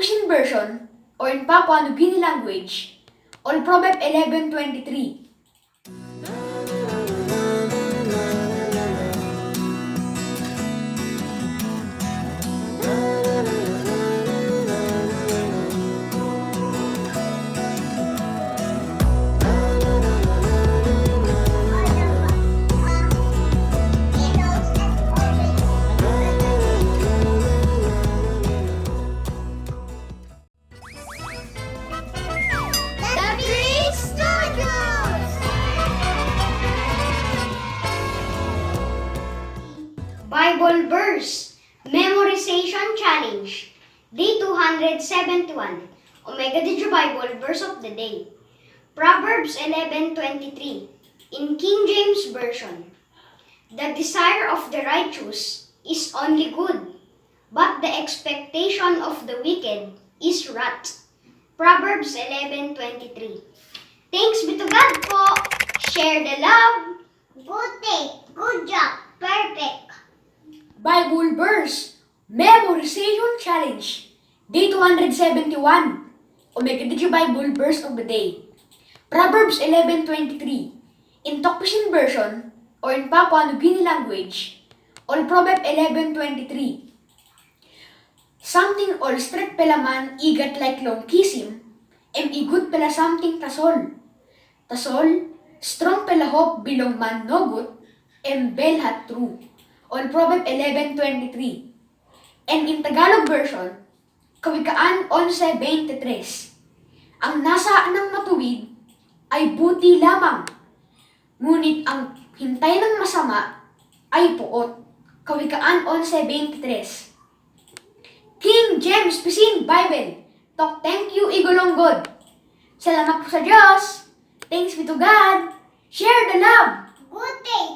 Tokpishin version, or in Papua New Guinea language, or Proverb 11:23. Bible Verse Memorization Challenge Day 271 Omega Did Your Bible Verse of the Day Proverbs 11:23 in King James Version. The desire of the righteous is only good, but the expectation of the wicked is wrath. Proverbs 11:23. Thanks be to God po! Share the love! Good day! Good job! Perfect! Bible verse, Memorization Challenge, Day 271, Omega Did Your Bible Verse of the Day. Proverbs 11:23, in Tokpishin version, or in Papua New Guinea language, or Proverb 11:23. Something all straight pelaman igat like long kisim, igut pela something tasol. Tasol, strong pela hope bilong man nogut, belhat true. On Proverb 11:23. And in Tagalog version, Kawikaan 11:23. Ang nasa ng matuwid ay buti lamang, ngunit ang hintay ng masama ay puot. Kawikaan 11:23. King James Pisin Bible, Tok thank you Igolonggod. Salamat po sa Diyos. Thanks be to God. Share the love. Good day!